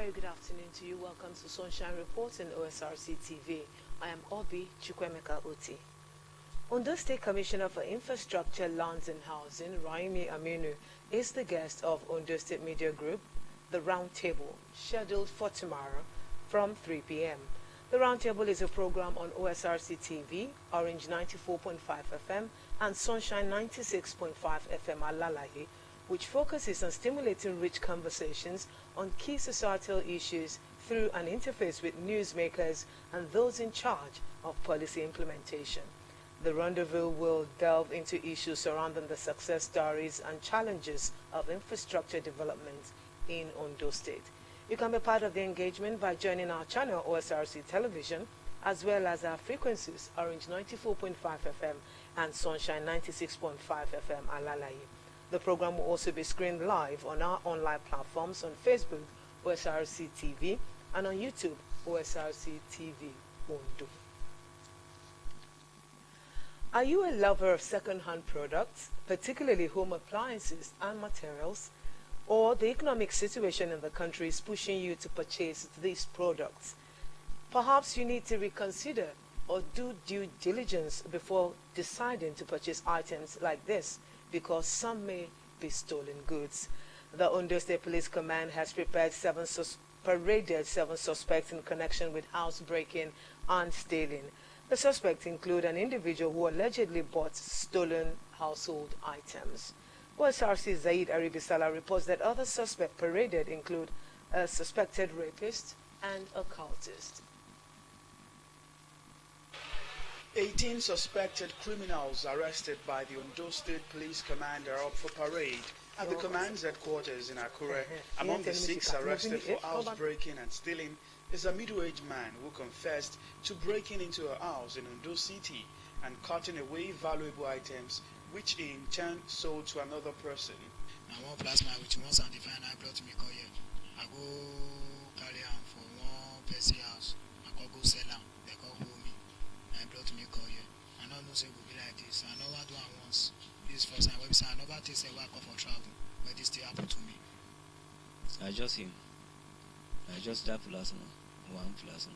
very good afternoon to you. Welcome to Sunshine Report in Osrc TV. I am Obi Chukwemeka Oti. Ondo State Commissioner for Infrastructure, Lands and Housing, Raimi Aminu, is the guest of Ondo State Media Group, the Roundtable, scheduled for tomorrow from 3 p.m. The Roundtable is a program on Osrc TV, Orange 94.5 FM and Sunshine 96.5 FM Alalahi, which focuses on stimulating rich conversations on key societal issues through an interface with newsmakers and those in charge of policy implementation. The rendezvous will delve into issues surrounding the success stories and challenges of infrastructure development in Ondo State. You can be part of the engagement by joining our channel Osrc Television, as well as our frequencies Orange 94.5 FM and Sunshine 96.5 FM Alalayi. The program will also be screened live on our online platforms on Facebook, Osrc TV, and on YouTube, Osrc TV Ondo. Are you a lover of second-hand products, particularly home appliances and materials, or the economic situation in the country is pushing you to purchase these products? Perhaps you need to reconsider or do due diligence before deciding to purchase items like this, because some may be stolen goods. The Ondo State Police Command has paraded seven suspects in connection with housebreaking and stealing. The suspects include an individual who allegedly bought stolen household items. Osrc Zaid Aribisala reports that other suspects paraded include a suspected rapist and a cultist. 18 suspected criminals arrested by the Ondo State Police Command are up for parade at the command's headquarters in Akure. Among the 6 arrested for housebreaking and stealing is a middle-aged man who confessed to breaking into a house in Ondo City and cutting away valuable items, which he in turn sold to another person. I want plasma which was undefined. I brought me call here. I go carry am for one person house. I go sell am. They go hold me. I brought me call here. I don't know say go be like this. I know what do I once. This first time when I never take say I come for travel, but this still happen to me. I just him. I just that plasma. One plasma.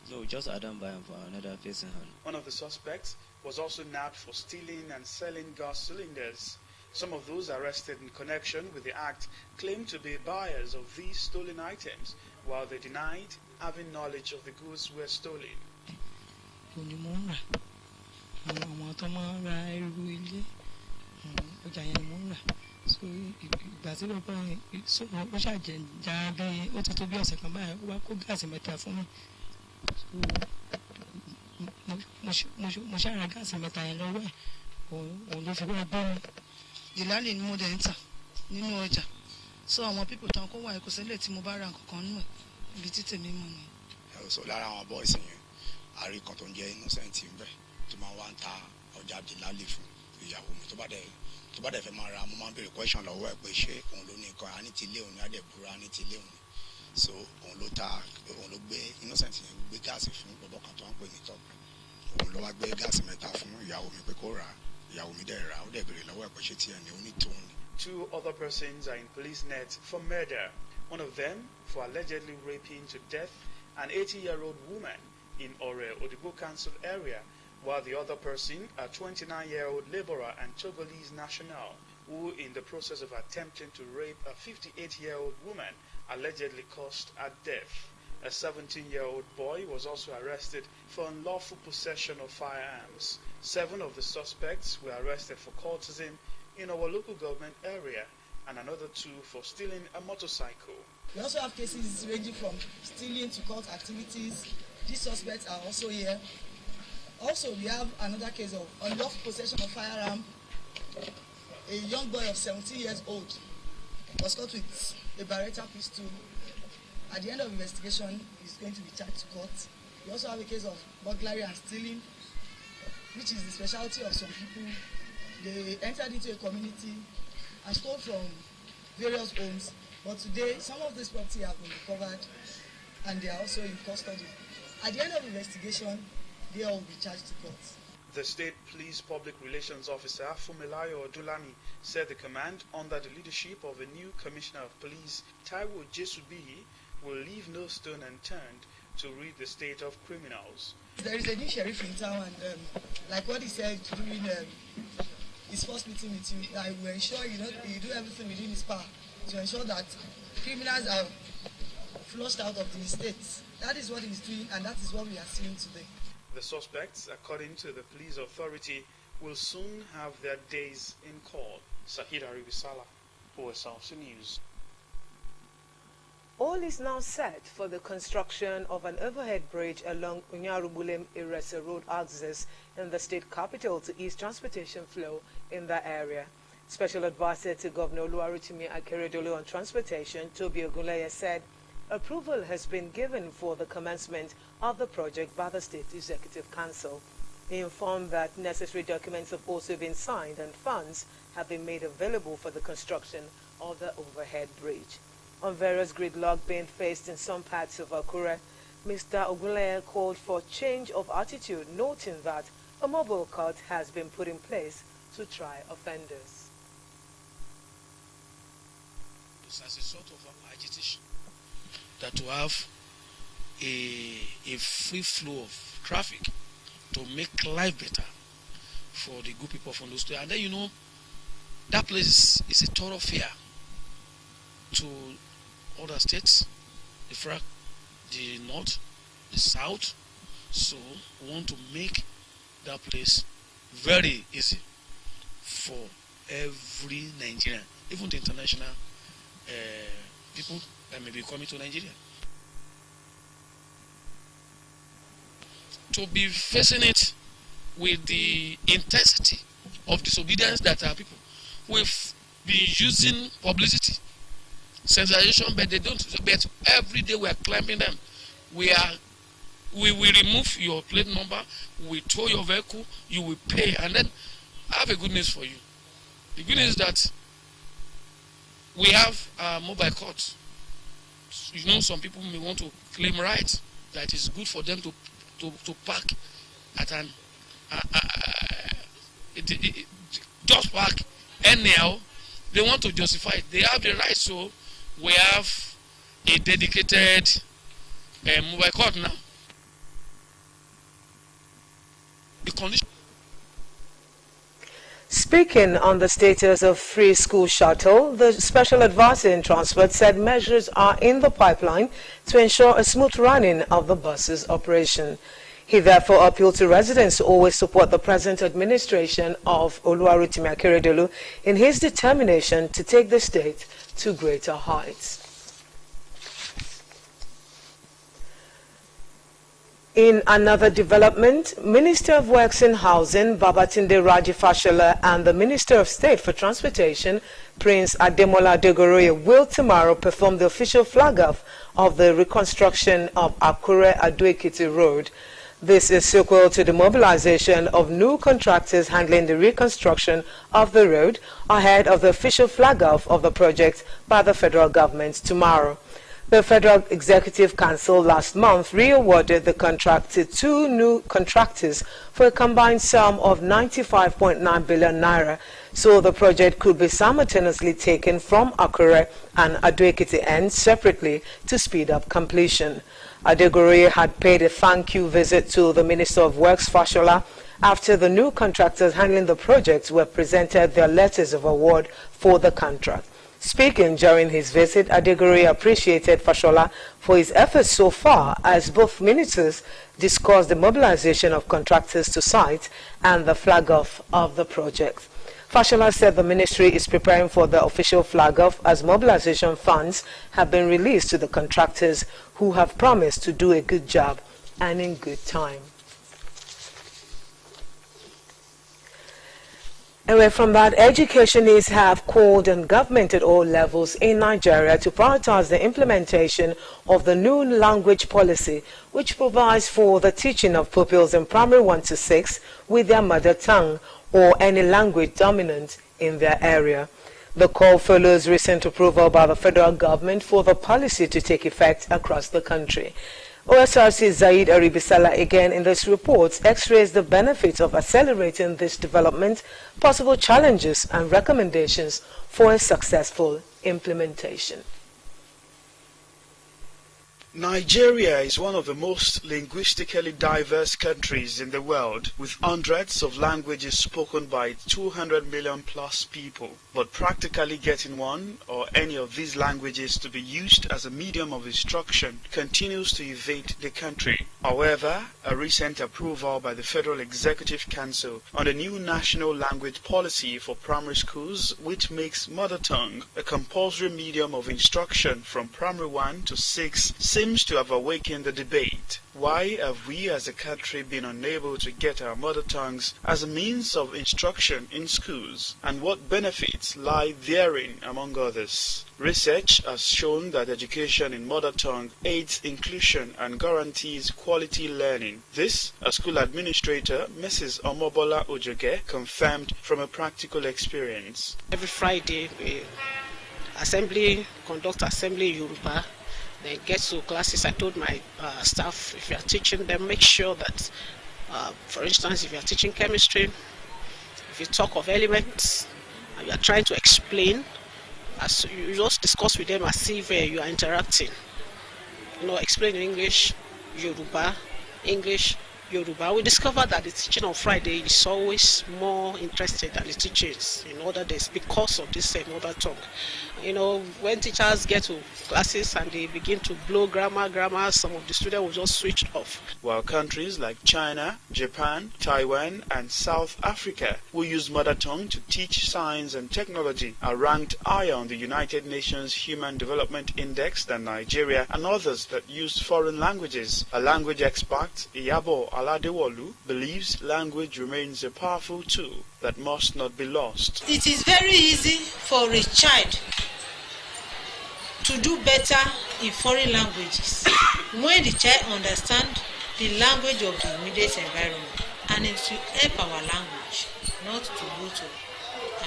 So just Adam buy him for another person hand. One of the suspects was also nabbed for stealing and selling gas cylinders. Some of those arrested in connection with the act claimed to be buyers of these stolen items, while they denied having knowledge of the goods were stolen. So ìgbà tí bàbá yẹn so ó ṣàjẹ́ já bí ó ti tó bí ọ̀sẹ̀ kan báyìí ó wá kó gáàsì mẹ́ta fún mi so mo ṣàrà gáàsì mẹ́ta yẹn lọ́wọ́ ẹ̀ òun ló fi wá bọ́ mi. Jìlálì ni mo dẹ̀ ń tà nínú ọjà so àwọn pípò tán kó wà ẹ̀kọ́ sílẹ̀ tí mo bá ra nǹkan kan nù ẹ̀ ibi tí tèmi mọ̀ ni. So lára àwọn bọ́ọ̀sì yẹn àrí kan tó ń jẹ́ innocent ń bẹ̀ tó máa wá ń ta ọjà Jìlálì fún ìyàwó mi tó bá dẹ̀ fẹ́ máa ra mo máa ń béèrè question lọ́wọ́ ẹ̀ pé ṣé òun ló ní nǹkan a ní ti ilé òun ní adẹ̀búra a ní ti ilé òun so òun ló gbé innocent yẹn gbé gáàsì fún bọ̀bọ̀ kan tó ń pè ní tọ́pẹ́ òun ló wá gbé gáàsì mẹ́ta fún ìyàwó mi pé kó rà á ìyàwó mi dẹ̀ rà á ó dẹ̀ béèrè lọ́wọ́ ẹ̀ pé ṣé tiẹ̀ ní onítòun ni. 2 other persons are in police net for murder, one of them for allegedly raping to death an 80-year-old woman in Ore Odigbo Council area, while the other person, a 29-year-old laborer and Togolese national, who in the process of attempting to rape a 58-year-old woman allegedly caused her death. A 17-year-old boy was also arrested for unlawful possession of firearms. 7 of the suspects were arrested for cultism in our local government area, and another 2 for stealing a motorcycle. We also have cases ranging from stealing to cult activities. These suspects are also here. Also, we have another case of unlawful possession of firearm. A young boy of 17 years old was caught with a Beretta pistol. At the end of the investigation, he's going to be charged to court. We also have a case of burglary and stealing, which is the specialty of some people. They entered into a community and stole from various homes. But today, some of this property have been recovered and they are also in custody. At the end of the investigation, they all will be charged to court. The State Police Public Relations Officer Fumilayo Odulami said the command, under the leadership of a new Commissioner of Police, Taiwo Jesubiyi, will leave no stone unturned to rid the state of criminals. There is a new sheriff in town, and like what he said during his first meeting with you, I will ensure you do everything within his power to ensure that criminals are flushed out of the state. That is what he's doing, and that is what we are seeing today. The suspects, according to the police authority, will soon have their days in court. Sahid Aribisala, OSRC News. All is now set for the construction of an overhead bridge along Unyarubulem-Irese Road axis in the state capital to ease transportation flow in that area. Special Advisor to Governor Oluwarotimi Akeredolu on Transportation, Toby Ogunleye, said approval has been given for the commencement of the project by the State Executive Council. He informed that necessary documents have also been signed and funds have been made available for the construction of the overhead bridge. On various gridlock being faced in some parts of Akure, Mr. Ogunleye called for change of attitude, noting that a mobile court has been put in place to try offenders. It's as a sort of agitation that to have a free flow of traffic to make life better for the good people from those states. And then that place is a thoroughfare to other states, the north, the south. So we want to make that place very easy for every Nigerian, even the international people that may be coming to Nigeria. To be facing it with the intensity of disobedience that our people, we've been using publicity, sensation, but they don't. But every day we are climbing them. We will remove your plate number, we tow your vehicle, you will pay, and then I have a good news for you. The good news is that we have mobile courts. Some people may want to claim rights that is good for them to park at an just park anyhow. They want to justify it. They have the right. So we have a dedicated mobile court now. The condition. Speaking on the status of free school shuttle, the Special Advisor in Transport said measures are in the pipeline to ensure a smooth running of the bus's operation. He therefore appealed to residents to always support the present administration of Oluwarotimi Akeredolu in his determination to take the state to greater heights. In another development, Minister of Works and Housing Babatunde Raji Fashola and the Minister of State for Transportation Prince Ademola Adegoroye will tomorrow perform the official flag-off of the reconstruction of Akure Ado-Ekiti Road. This is sequel to the mobilization of new contractors handling the reconstruction of the road ahead of the official flag-off of the project by the federal government tomorrow. The Federal Executive Council last month re-awarded the contract to two new contractors for a combined sum of 95.9 billion naira, so the project could be simultaneously taken from Akure and Ado-Ekiti ends separately to speed up completion. Adegoroye had paid a thank you visit to the Minister of Works, Fashola, after the new contractors handling the project were presented their letters of award for the contract. Speaking during his visit, Adegoroye appreciated Fashola for his efforts so far as both ministers discussed the mobilization of contractors to site and the flag-off of the project. Fashola said the ministry is preparing for the official flag-off as mobilization funds have been released to the contractors who have promised to do a good job and in good time. Away from that, educationists have called on government at all levels in Nigeria to prioritize the implementation of the new language policy, which provides for the teaching of pupils in primary 1 to 6 with their mother tongue or any language dominant in their area. The call follows recent approval by the federal government for the policy to take effect across the country. OSRC Zaid Aribisala again in this report x-rays the benefits of accelerating this development, possible challenges and recommendations for a successful implementation. Nigeria is one of the most linguistically diverse countries in the world, with hundreds of languages spoken by 200 million plus people. But practically getting one or any of these languages to be used as a medium of instruction continues to evade the country. However, a recent approval by the Federal Executive Council on the new national language policy for primary schools, which makes mother tongue a compulsory medium of instruction from primary 1 to 6, seems to have awakened the debate. Why have we as a country been unable to get our mother tongues as a means of instruction in schools, and what benefits lie therein, among others? Research has shown that education in mother tongue aids inclusion and guarantees quality learning. This, a school administrator, Mrs. Omobola Ojoge, confirmed from a practical experience. Every Friday, we conduct assembly in Yoruba. Then get to classes. I told my staff, if you are teaching them, make sure that, for instance, if you are teaching chemistry, if you talk of elements, and you are trying to explain, as you just discuss with them as if you are interacting. Explain in English, Yoruba, English, Yoruba. We discovered that the teaching on Friday is always more interesting than the teachings in other days because of this mother tongue. When teachers get to classes and they begin to blow grammar, some of the students will just switch off. While countries like China, Japan, Taiwan, and South Africa, who use mother tongue to teach science and technology, are ranked higher on the United Nations Human Development Index than Nigeria and others that use foreign languages. A language expert, Iyabo Aladewolu, believes language remains a powerful tool that must not be lost. It is very easy for a child to do better in foreign languages when the child understands the language of the immediate environment, and it will help our language not to go to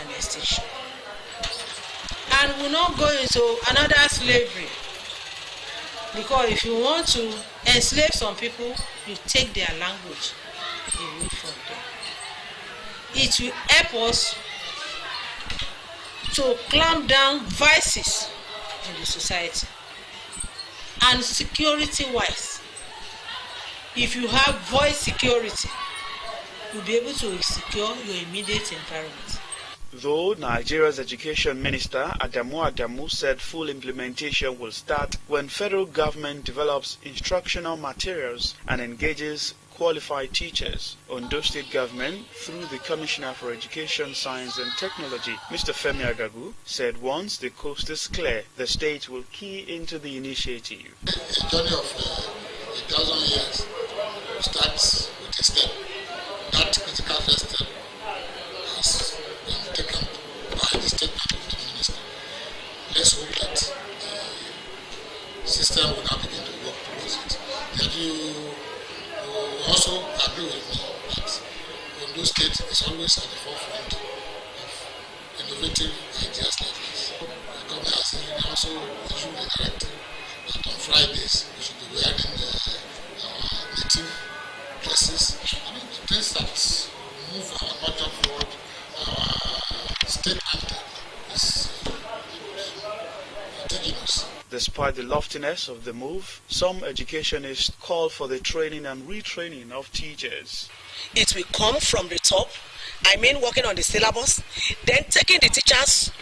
an extinction. And we'll not go into another slavery, because if you want to enslave some people, you take their language away from them. It will help us to clamp down vices in the society. And security-wise, if you have voice security, you'll be able to secure your immediate environment. Though Nigeria's Education Minister Adamu said full implementation will start when federal government develops instructional materials and engages qualified teachers, Ondo State Government, through the Commissioner for Education, Science and Technology, Mr. Femi Agagu, said once the coast is clear, the state will key into the initiative. A journey of 1,000 years starts with a step. That critical first step has been taken by the state minister. Let's hope that the system will now begin to work towards it. That you also agree with me that Ondo State is always at the forefront of innovative ideas like this. The government has also issued a directive that on Fridays we should be wearing our native dresses. Things that move our culture forward, our state anthem is indigenous. Despite the loftiness of the move, some educationists call for the training and retraining of teachers. It will come from the top, working on the syllabus, then taking the teachers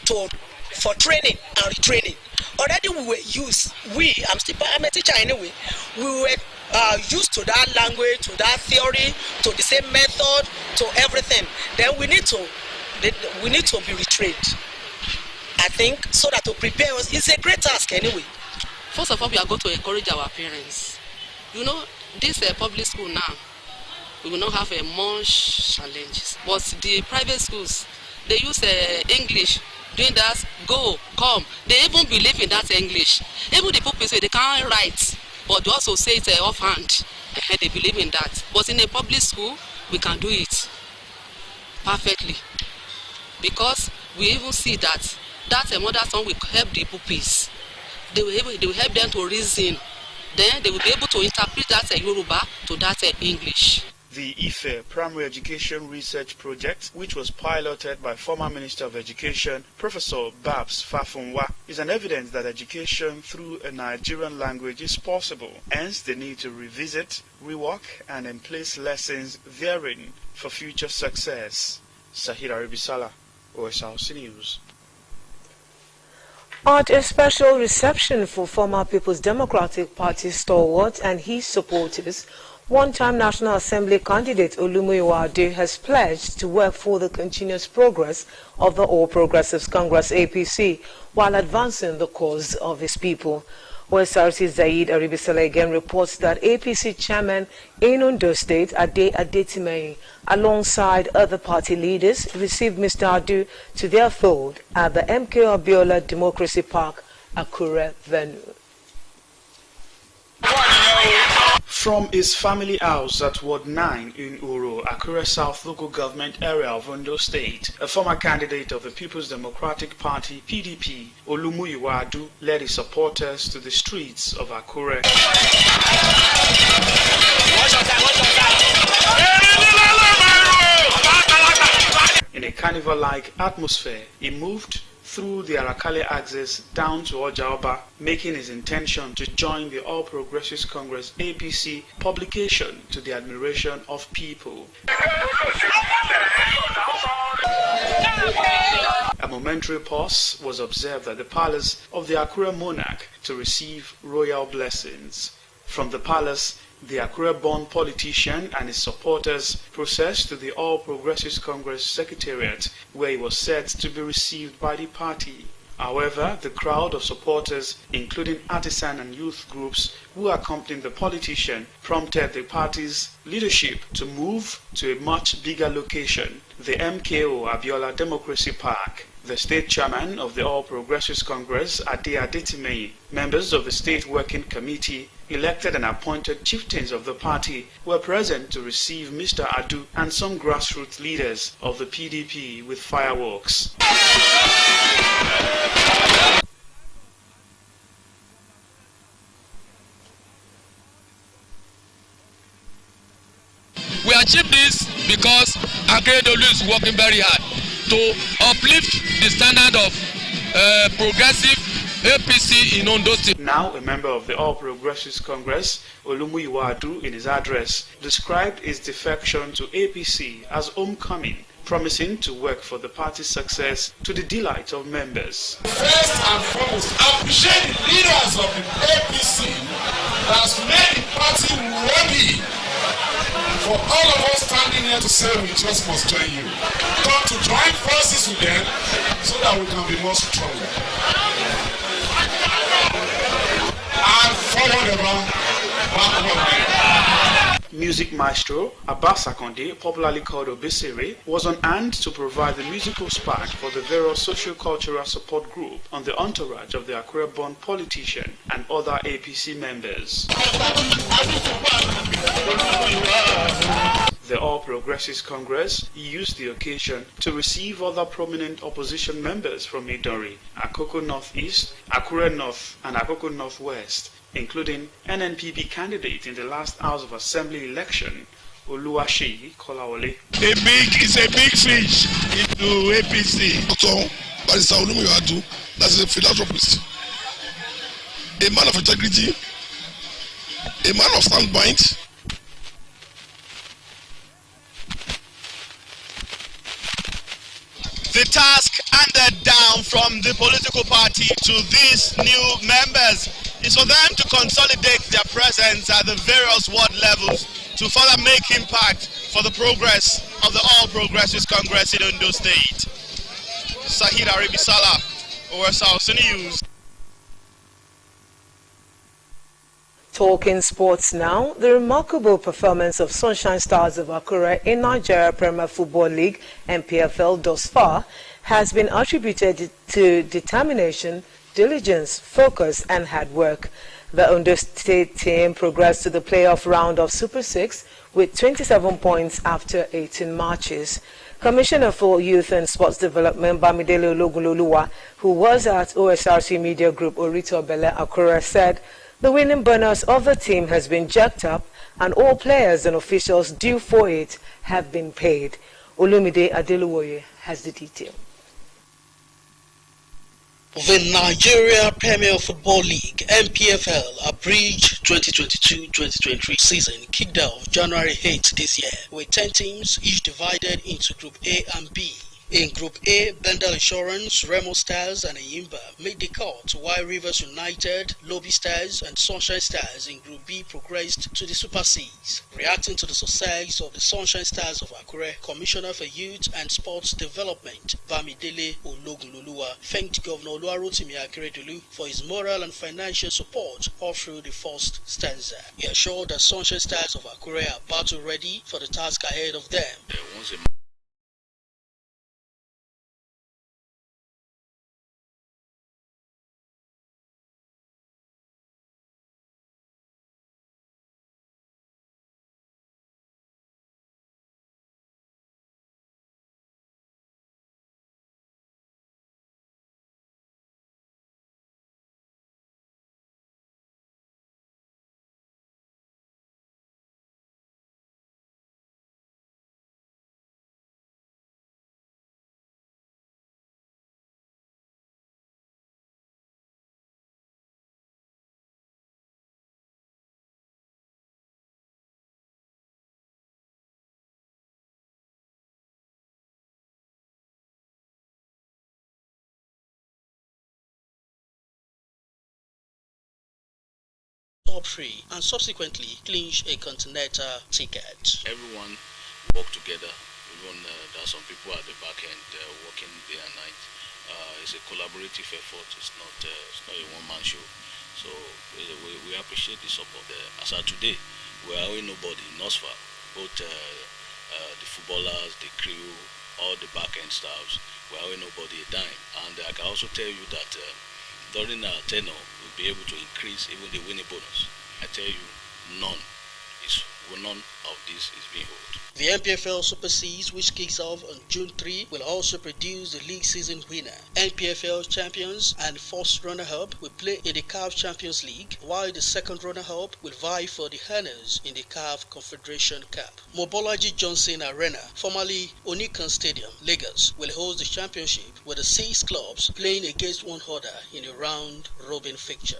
for training and retraining. Already we were I'm a teacher anyway, we were used to that language, to that theory, to the same method, to everything. Then we need to be retrained. I think, so that to prepare us, it's a great task anyway. First of all, we are going to encourage our parents. This public school now, we will not have much challenges. But the private schools, they use English, doing that, go, come. They even believe in that English. Even the people say they can't write, but they also say it offhand. They believe in that. But in a public school, we can do it perfectly. Because we even see that mother tongue will help the pupils. They will help them to reason then they will be able to interpret that Yoruba to that English. The IFE Primary Education Research Project, which was piloted by former Minister of Education, Professor Babs Fafunwa, is an evidence that education through a Nigerian language is possible. Hence, they need to revisit, rework, and emplace lessons therein for future success. Sahid Aribisala, Osrc News. At a special reception for former People's Democratic Party stalwart and his supporters, one-time National Assembly candidate Olumuyiwa Ade has pledged to work for the continuous progress of the All Progressives Congress APC while advancing the cause of his people. Osrc Zaid Aribisala again reports that APC chairman in Ondo State, Ade Adetimei, alongside other party leaders, received Mr. Adu to their fold at the MK Abiola Democracy Park, Akure venue. From his family house at Ward 9 in Uro, Akure South local government area of Ondo State, a former candidate of the People's Democratic Party (PDP), Olumuyiwa Adu, led his supporters to the streets of Akure. In a carnival-like atmosphere, he moved through the Arakale axis down to Ojaoba, making his intention to join the All Progressives Congress APC publication to the admiration of people. A momentary pause was observed at the palace of the Akure monarch to receive royal blessings. From the palace, the Akure-born politician and his supporters processed to the All Progressives Congress Secretariat, where he was said to be received by the party. However, the crowd of supporters, including artisan and youth groups who accompanied the politician, prompted the party's leadership to move to a much bigger location, the MKO Abiola Democracy Park. The state chairman of the All Progressives Congress, Ade Adetimei, members of the State Working Committee, elected and appointed chieftains of the party were present to receive Mr. Adu and some grassroots leaders of the PDP with fireworks. We achieved this because Akeredolu is working very hard to uplift the standard of progressive APC in Ondo State. Now a member of the All Progressives Congress, Olumuyiwa Adu, in his address, described his defection to APC as homecoming, promising to work for the party's success to the delight of members. First and foremost, appreciate the leaders of the APC that has made the party ready for all of us standing here to say we just must join you. Come to join forces with them so that we can be more stronger. And forward ever, backward never. Music maestro Abbas Akonde, popularly called Obesere, was on hand to provide the musical spark for the various socio-cultural support group on the entourage of the Akure-born politician and other APC members. The All Progressives Congress used the occasion to receive other prominent opposition members from Idori, Akoko Northeast, Akure North, and Akoko Northwest, including NNPP candidate in the last House of Assembly election, Oluwaseyi Kolawole. It's a big fish into APC. So, Barrister Olumuyiwa Adu, that's a philanthropist, a man of integrity, a man of sound mind. The task handed down from the political party to these new members is for them to consolidate their presence at the various ward levels to further make impact for the progress of the All Progressives Congress in Ondo State. Sahid Aribisala, Osrc News. Talking sports now, the remarkable performance of Sunshine Stars of Akure in Nigeria Premier Football League (NPFL) thus far has been attributed to determination, diligence, focus and hard work. The Ondo State team progressed to the playoff round of Super 6 with 27 points after 18 matches. Commissioner for Youth and Sports Development Bamidele Ologuloluwa, who was at OSRC Media Group Orito Bele Akure, said The winning bonus of the team has been jacked up and all players and officials due for it have been paid. Olumide Adeluwoye has the detail. The Nigeria Premier Football League (NPFL) abridged 2022-2023 season kicked off January 8 this year with 10 teams each divided into Group A and B. In Group A, Bendel Insurance, Remo Stars and Ayimba made the cut, while Rivers United, Lobby Stars and Sunshine Stars in Group B progressed to the Super Cs. Reacting to the success of the Sunshine Stars of Akure, Commissioner for Youth and Sports Development, Bamidele Ologunloluwa, thanked Governor Oluwarotimi Akeredolu for his moral and financial support all through the first stanza. He assured that Sunshine Stars of Akure are battle ready for the task ahead of them. Top 3 and subsequently clinch a continental ticket. Everyone work together. Even there are some people at the back end working day and night. It's a collaborative effort. It's not a one-man show. So we appreciate the support. As of today, we are owing nobody, NOSFA, both the footballers, the crew, all the back end staffs. We are owing nobody a dime. And I can also tell you that during our tenure, we'll be able to increase even the winning bonus. I tell you, none of this is being held. The NPFL Super Cs, which kicks off on June 3, will also produce the league season winner. NPFL champions and first runner-up will play in the CAF Champions League, while the second runner-up will vie for the honors in the CAF Confederation Cup. Mobolaji Johnson Arena, formerly Onikan Stadium, Lagos, will host the championship with the 6 clubs playing against one another in a round-robin fixture.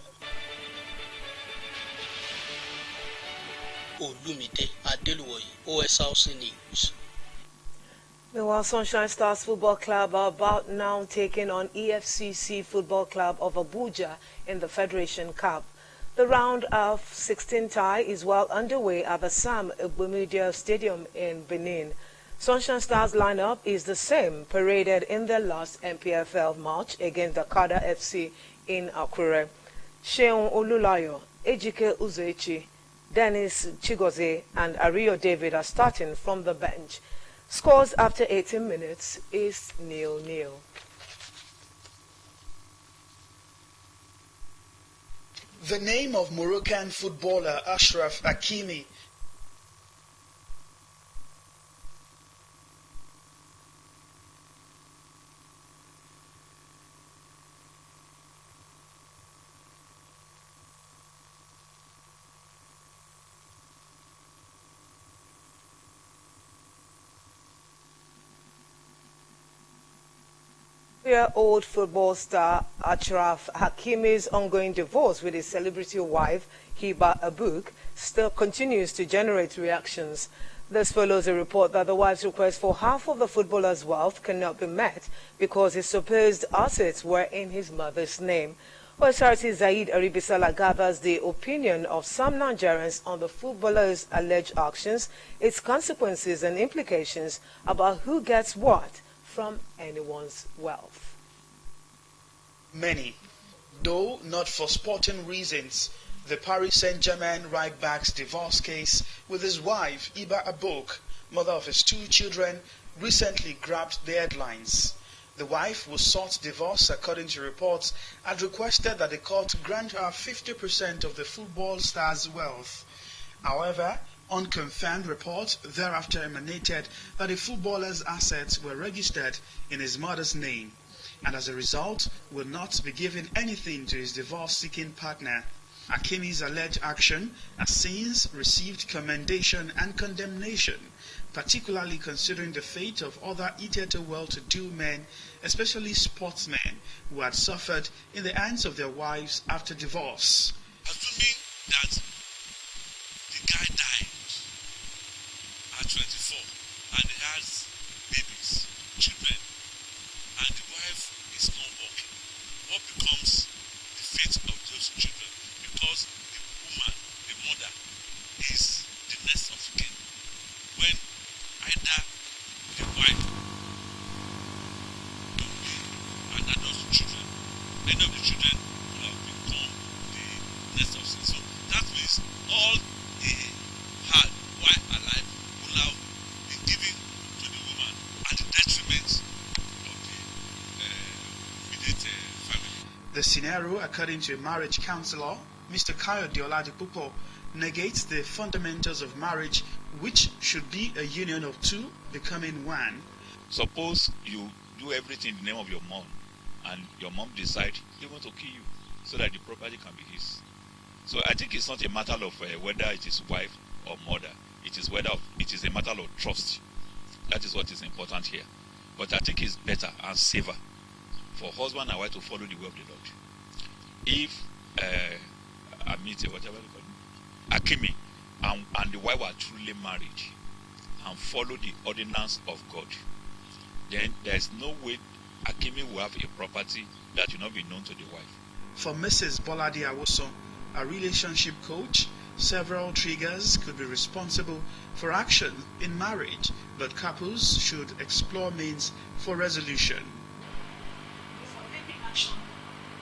Olumide Adeluwoye, Osrc News. Meanwhile, Sunshine Stars Football Club are about now taking on EFCC Football Club of Abuja in the Federation Cup. The round of 16 tie is well underway at the Sam Egbomedia Stadium in Benin. Sunshine Stars lineup is the same paraded in their last NPFL match against Dakada FC in Akure. Sheon Olulayo, Ejike Uzechi, Dennis Chigozie and Ario David are starting from the bench. Scores after 18 minutes is 0-0. The name of Moroccan footballer Achraf Hakimi Old football star Achraf Hakimi's ongoing divorce with his celebrity wife Hiba Abuk still continues to generate reactions. This follows a report that the wife's request for half of the footballer's wealth cannot be met because his supposed assets were in his mother's name. Osrc Zaid Aribisala gathers the opinion of some Nigerians on the footballer's alleged actions, its consequences and implications about who gets what from anyone's wealth. Many, though not for sporting reasons, the Paris Saint-Germain right back's divorce case with his wife Iba Abok, mother of his 2 children, recently grabbed the headlines. The wife, who sought divorce according to reports, had requested that the court grant her 50% of the football star's wealth. However, unconfirmed reports thereafter emanated that the footballer's assets were registered in his mother's name, and as a result will not be giving anything to his divorce-seeking partner. Akimi's alleged action has since received commendation and condemnation, particularly considering the fate of other hitherto well-to-do men, especially sportsmen, who had suffered in the hands of their wives after divorce. Assuming that the guy died at 24 and he has babies, children, and the wife is not working, what becomes the fate of those children? Because the woman, the mother, is the next of kin. When either the wife and those children, any of the children will have become the next of kin. So that means all they had while alive will have been given to the woman at the detriment of the immediate family. The scenario, according to a marriage counselor, Mr. Kayode Oladipupo, negates the fundamentals of marriage, which should be a union of two becoming one. Suppose you do everything in the name of your mom, and your mom decides they want to kill you so that the property can be his. So I think it's not a matter of whether it is wife or mother. It is a matter of trust. That is what is important here. But I think it's better and safer for husband and wife to follow the way of the Lord. If Amite, whatever you call it, Akimi, and the wife are truly married and follow the ordinance of God, then there is no way Akimi will have a property that will not be known to the wife. For Mrs. Bolade Awoson, a relationship coach, several triggers could be responsible for action in marriage, but couples should explore means for resolution. For every action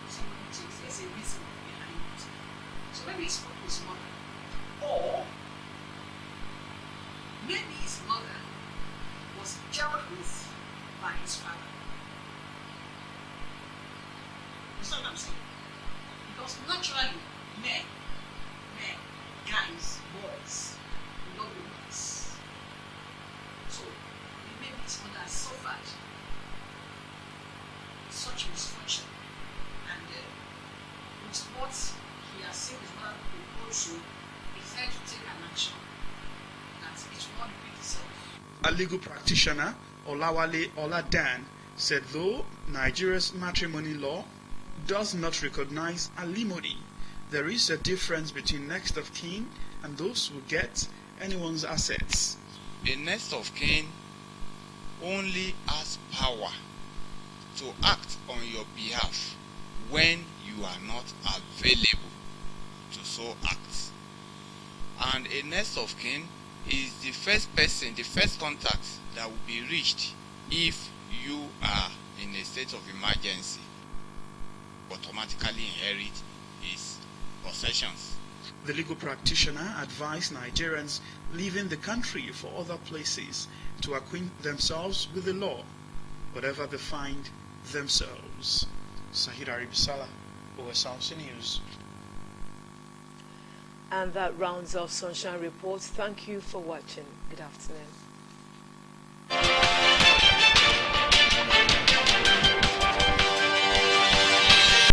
somebody takes, there's a reason behind it. So maybe it's from his mother, or maybe his mother was dealt with by his father. You see what I'm saying? Because naturally, men, guys, boys, we love romance. So maybe his mother suffered such misfortune, and with what he has seen his mother go through, he decided to take an action that it will not repeat itself. A legal practitioner, Olawale Oladan, said though Nigeria's matrimony law does not recognize alimony, there is a difference between next of kin and those who get anyone's assets. A next of kin only has power to act on your behalf when you are not available to so act. And a next of kin is the first person, the first contact that will be reached if you are in a state of emergency. Automatically inherit his possessions. The legal practitioner advised Nigerians leaving the country for other places to acquaint themselves with the law, whatever they find themselves. Sahid Aribisala, OSRC News. And that rounds off Sunshine Reports. Thank you for watching. Good afternoon.